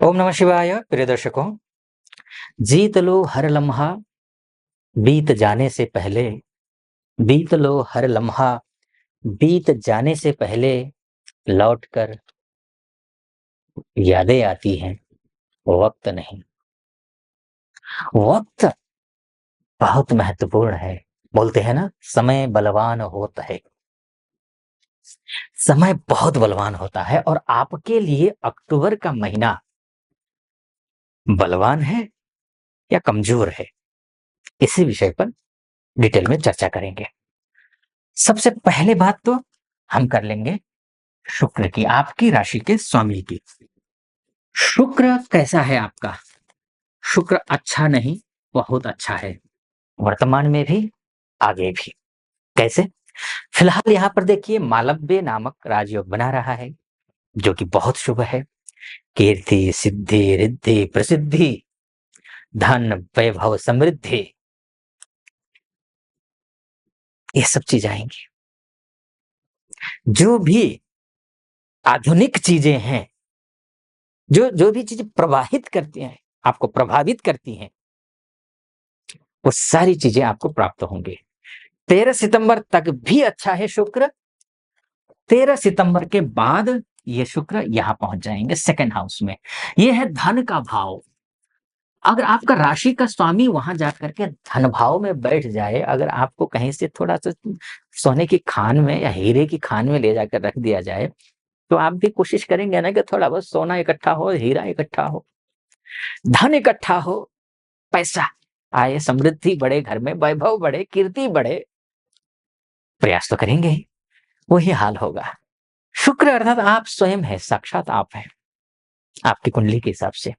ओम नमः शिवाय। प्रिय दर्शकों, जीत लो हर लम्हा बीत जाने से पहले, बीत लो हर लम्हा बीत जाने से पहले, लौट कर यादें आती हैं, वक्त नहीं। वक्त बहुत महत्वपूर्ण है। बोलते हैं ना, समय बलवान होता है। समय बहुत बलवान होता है और आपके लिए अक्टूबर का महीना बलवान है या कमजोर है, इसी विषय पर डिटेल में चर्चा करेंगे। सबसे पहले बात तो हम कर लेंगे शुक्र की, आपकी राशि के स्वामी की। शुक्र कैसा है आपका? शुक्र अच्छा नहीं, बहुत अच्छा है, वर्तमान में भी, आगे भी। कैसे? फिलहाल यहाँ पर देखिए, मालव्य नामक राजयोग बना रहा है, जो कि बहुत शुभ है। कीर्ति, सिद्धि, रिद्धि, प्रसिद्धि, धन, वैभव, समृद्धि, ये सब चीज आएंगी। जो भी आधुनिक चीजें हैं, जो जो भी चीजें प्रवाहित करती हैं, आपको प्रभावित करती हैं, वो सारी चीजें आपको प्राप्त होंगी। 13 सितंबर तक भी अच्छा है शुक्र। 13 सितंबर के बाद ये शुक्र यहां पहुंच जाएंगे सेकंड हाउस में। ये है धन का भाव। अगर आपका राशि का स्वामी वहां जाकर के धन भाव में बैठ जाए, अगर आपको कहीं से थोड़ा सा सोने की खान में या हीरे की खान में ले जाकर रख दिया जाए, तो आप भी कोशिश करेंगे ना कि थोड़ा बहुत सोना इकट्ठा हो, हीरा इकट्ठा हो, धन इकट्ठा हो, पैसा आए, समृद्धि बढ़े, घर में वैभव बढ़े, कीर्ति बढ़े। प्रयास तो करेंगे ही, वही हाल होगा। शुक्र अर्थात आप स्वयं है, साक्षात आप है। आपकी कुंडली के हिसाब से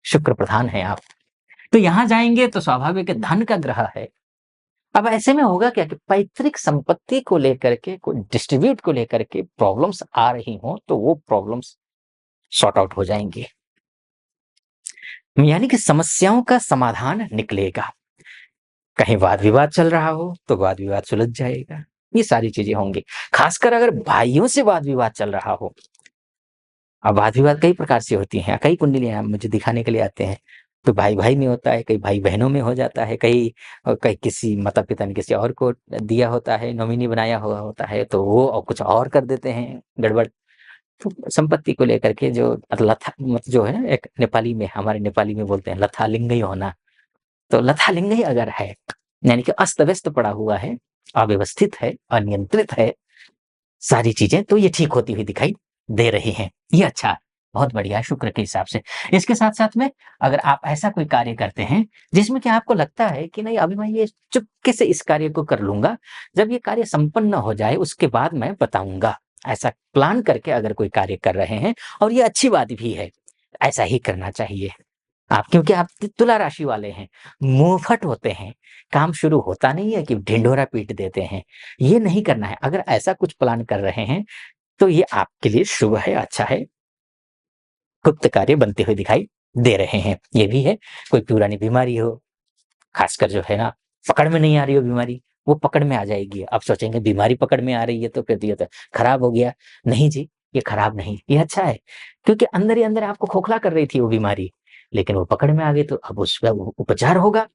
शुक्र प्रधान है आप। तो यहां जाएंगे तो स्वाभाविक धन का ग्रह है। अब ऐसे में होगा क्या कि पैतृक संपत्ति को लेकर के, कोई डिस्ट्रीब्यूट को लेकर के प्रॉब्लम्स आ रही हो, तो वो प्रॉब्लम्स सॉर्ट आउट हो जाएंगे, यानी कि समस्याओं का समाधान निकलेगा। कहीं वाद विवाद चल रहा हो तो वाद विवाद सुलझ जाएगा। ये सारी चीजें होंगी। खासकर अगर भाइयों से वाद विवाद चल रहा हो। अब वाद विवाद कई प्रकार से होती हैं, कई कुंडलियां मुझे दिखाने के लिए आते हैं। तो भाई भाई में होता है, कई भाई बहनों में हो जाता है, कई कई किसी माता पिता ने किसी और को दिया होता है, नॉमिनी बनाया हुआ होता है, तो वो और कुछ और कर देते हैं गड़बड़। तो संपत्ति को लेकर के जो लथा मत जो है ना, एक नेपाली में, हमारे नेपाली में बोलते हैं लथालिंगई होना। तो लथालिंगई अगर है, यानी कि अस्त व्यस्त पड़ा हुआ है, अव्यवस्थित है, अनियंत्रित है सारी चीजें, तो ये ठीक होती हुई दिखाई दे रही हैं। ये अच्छा है, बहुत बढ़िया है शुक्र के हिसाब से। इसके साथ साथ में अगर आप ऐसा कोई कार्य करते हैं जिसमें कि आपको लगता है कि नहीं, अभी मैं ये चुपके से इस कार्य को कर लूंगा, जब ये कार्य संपन्न हो जाए उसके बाद मैं बताऊंगा, ऐसा प्लान करके अगर कोई कार्य कर रहे हैं, और ये अच्छी बात भी है, ऐसा ही करना चाहिए। आप, क्योंकि आप तुला राशि वाले हैं, मुंहफट होते हैं, काम शुरू होता नहीं है कि ढिंढोरा पीट देते हैं। ये नहीं करना है। अगर ऐसा कुछ प्लान कर रहे हैं तो ये आपके लिए शुभ है, अच्छा है, गुप्त कार्य बनते हुए दिखाई दे रहे हैं। ये भी है, कोई पुरानी बीमारी हो, खासकर जो है ना, पकड़ में नहीं आ रही हो बीमारी, वो पकड़ में आ जाएगी। आप सोचेंगे बीमारी पकड़ में आ रही है तो फिर ये तो खराब हो गया। नहीं जी, ये खराब नहीं, ये अच्छा है, क्योंकि अंदर ही अंदर आपको खोखला कर रही थी वो बीमारी, लेकिन वो पकड़ में आ गई, तो अब उस पर उपचार होगा।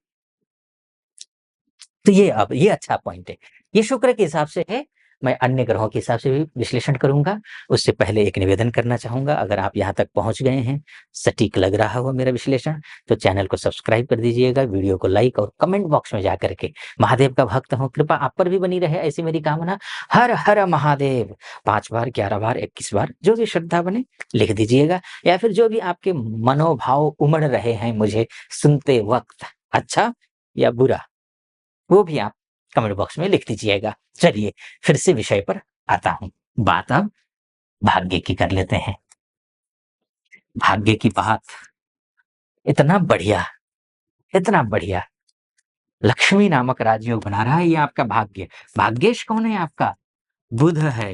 तो ये अब ये अच्छा पॉइंट है। ये शुक्र के हिसाब से है। मैं अन्य ग्रहों के हिसाब से भी विश्लेषण करूंगा। उससे पहले एक निवेदन करना चाहूंगा, अगर आप यहाँ तक पहुंच गए हैं, सटीक लग रहा हो मेरा विश्लेषण, तो चैनल को सब्सक्राइब कर दीजिएगा, वीडियो को लाइक और कमेंट बॉक्स में जाकर के महादेव का भक्त हूँ, कृपा आप पर भी बनी रहे, ऐसी मेरी कामना। हर हर महादेव 5 बार, 11 बार, 21 बार, जो भी श्रद्धा बने लिख दीजिएगा, या फिर जो भी आपके मनोभाव उमड़ रहे हैं मुझे सुनते वक्त, अच्छा या बुरा, वो भी आप कमेंट बॉक्स में लिख दीजिएगा। चलिए फिर से विषय पर आता हूं। बात अब भाग्य की कर लेते हैं। भाग्य की बात, इतना बढ़िया, इतना बढ़िया, लक्ष्मी नामक राजयोग बना रहा है ये आपका भाग्य। भाग्येश कौन है आपका? बुध है।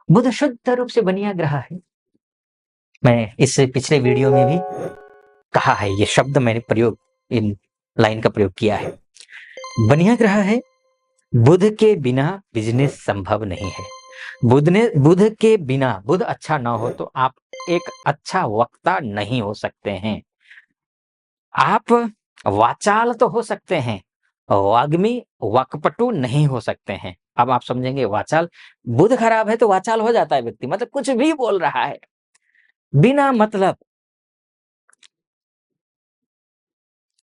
बुध शुद्ध रूप से बनिया ग्रह है। मैं इससे पिछले वीडियो में भी कहा है, ये शब्द मैंने प्रयोग, इन लाइन का प्रयोग किया है। बनिया ग्रह है। बुध के बिना बिजनेस संभव नहीं है। बुध के बिना, बुध अच्छा ना हो तो आप एक अच्छा वक्ता नहीं हो सकते हैं। आप वाचाल तो हो सकते हैं, वाग्मी, वाक्पटु नहीं हो सकते हैं। अब आप समझेंगे वाचाल, बुध खराब है तो वाचाल हो जाता है व्यक्ति, मतलब कुछ भी बोल रहा है, बिना मतलब,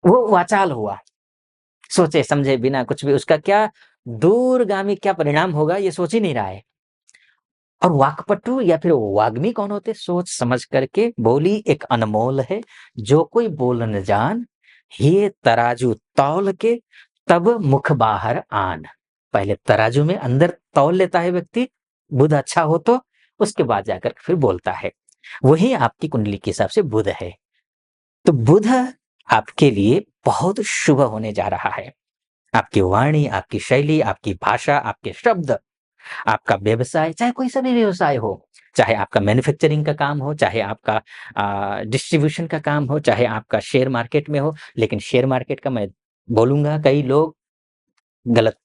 वो वाचाल हुआ। सोचे समझे बिना कुछ भी उसका क्या दूरगामी क्या परिणाम होगा ये सोच ही नहीं रहा है। और वाक्पटु या फिर वाग्मी कौन होते? सोच समझ करके बोली एक अनमोल है, जो कोई बोल न जान, ये तराजू तौल के तब मुख बाहर आन। पहले तराजू में अंदर तौल लेता है व्यक्ति, बुध अच्छा हो तो, उसके बाद जाकर फिर बोलता है। वही आपकी कुंडली के हिसाब से बुध है। तो बुध आपके लिए बहुत शुभ होने जा रहा है। आपकी वाणी, आपकी शैली, आपकी भाषा, आपके शब्द, आपका व्यवसाय, चाहे कोई सा भी व्यवसाय हो, चाहे आपका मैन्युफैक्चरिंग का काम हो, चाहे आपका डिस्ट्रीब्यूशन का काम हो, चाहे आपका शेयर मार्केट में हो, लेकिन शेयर मार्केट का मैं बोलूँगा कई लोग गलत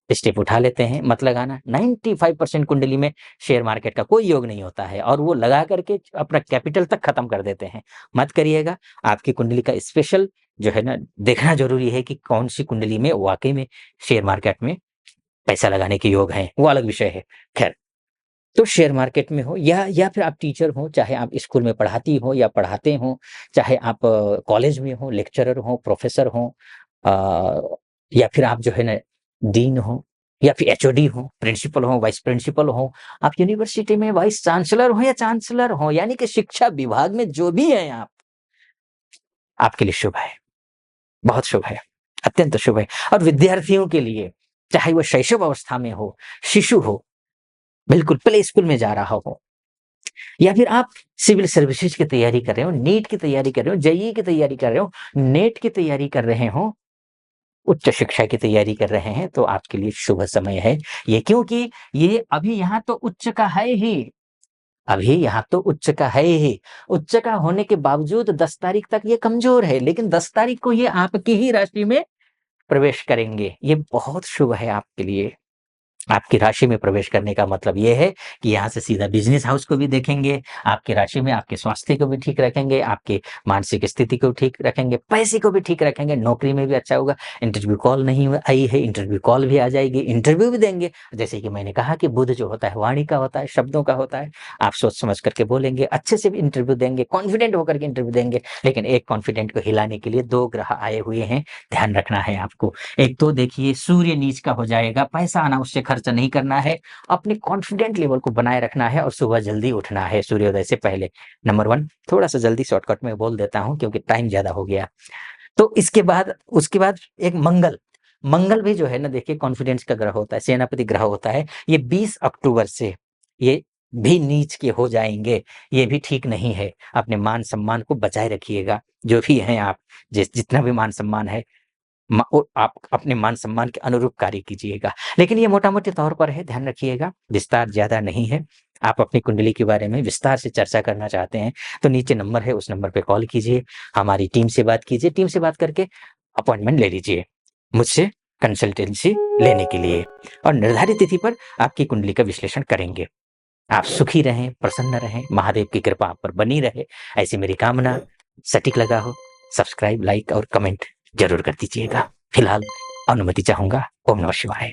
स्टेप उठा लेते हैं, मत लगाना। 95% कुंडली में शेयर मार्केट का कोई योग नहीं होता है और वो लगा करके अपना कैपिटल तक खत्म कर देते हैं। मत करिएगा। आपकी कुंडली का स्पेशल जो है ना देखना ज़रूरी है कि कौन-सी कुंडली में वाक़ई में शेयर मार्केट में पैसा लगाने के योग हैं, वो अलग विषय है। ख़ैर, तो शेयर मार्केट में हो या फिर आप टीचर हो, चाहे आप स्कूल में पढ़ाती हो या पढ़ाते हो, चाहे आप कॉलेज में हो, लेक्चरर हो, प्रोफ़ेसर हो, अ, या फिर आप जो है ना डीन हो या फिर एचओडी हो, प्रिंसिपल हो, वाइस प्रिंसिपल हो, आप यूनिवर्सिटी में वाइस चांसलर हो या चांसलर हो, यानी कि शिक्षा विभाग में जो भी हैं आप, आपके लिए शुभ है, बहुत शुभ है, अत्यंत शुभ है। और विद्यार्थियों के लिए, चाहे वो शैशव अवस्था में हो, शिशु हो, बिल्कुल प्ले स्कूल में जा रहा हो, या फिर आप सिविल सर्विसेज की तैयारी कर रहे हो, नीट की तैयारी कर रहे हो, जेईई की तैयारी कर रहे हो, नेट की तैयारी कर रहे हो, उच्च शिक्षा की तैयारी कर रहे हैं, तो आपके लिए शुभ समय है। ये क्योंकि ये अभी यहाँ तो उच्च का है ही, अभी यहाँ तो उच्च का है ही। उच्च का होने के बावजूद 10 तारीख तक ये कमज़ोर है, लेकिन 10 तारीख को ये आपकी ही राशि में प्रवेश करेंगे। ये बहुत शुभ है आपके लिए। आपकी राशि में प्रवेश करने का मतलब ये है कि यहाँ से सीधा बिज़नेस हाउस को भी देखेंगे, आपकी राशि में आपके स्वास्थ्य को भी ठीक रखेंगे, आपकी मानसिक स्थिति को ठीक रखेंगे, पैसे को भी ठीक रखेंगे, नौकरी में भी अच्छा होगा। इंटरव्यू कॉल नहीं आई है, इंटरव्यू कॉल भी आ जाएगी, इंटरव्यू भी देंगे। जैसे कि मैंने कहा कि बुध जो होता है वाणी का होता है, शब्दों का होता है। आप सोच समझ करके बोलेंगे, अच्छे से भी इंटरव्यू देंगे, कॉन्फिडेंट होकर के इंटरव्यू देंगे। लेकिन एक कॉन्फिडेंट को हिलाने के लिए 2 ग्रह आए हुए हैं, ध्यान रखना है आपको। एक तो देखिए सूर्य नीच का हो जाएगा, पैसा आना उससे खर्च नहीं करना है, अपने कॉन्फिडेंट लेवल को बनाए रखना है और सुबह जल्दी उठना है सूर्योदय से पहले। नंबर 1 थोड़ा-सा जल्दी शॉर्टकट में बोल देता हूँ क्योंकि टाइम ज़्यादा हो गया। तो इसके बाद उसके बाद एक मंगल, मंगल भी जो है ना देखिए कॉन्फिडेंस का ग्रह होता है, सेनापति ग्रह होता है। ये 20 अक्टूबर से ये भी नीच के हो जाएँगे, ये भी ठीक नहीं है। अपने मान-सम्मान को बचाए रखिएगा, जो भी हैं आप, जितना भी मान-सम्मान है आप अपने मान-सम्मान के अनुरूप कार्य कीजिएगा। लेकिन ये मोटा-मोटे तौर पर है, ध्यान रखिएगा, विस्तार ज़्यादा नहीं है। आप अपनी कुंडली के बारे में विस्तार से चर्चा करना चाहते हैं, तो नीचे नंबर है, उस नंबर पे कॉल कीजिए, हमारी टीम से बात कीजिए, टीम से बात करके अपॉइंटमेंट ले लीजिए, मुझसे कंसल्टेंसी लेने के लिए और निर्धारित तिथि पर आपकी कुंडली का विश्लेषण करेंगे। आप सुखी रहें, प्रसन्न रहें, महादेव की कृपा आप पर बनी रहे, ऐसी मेरी कामना। सटीक लगा हो, सब्सक्राइब, लाइक और कमेंट ज़रूर कर दीजिएगा। फिलहाल अनुमति चाहूँगा। ओम नमः शिवाय।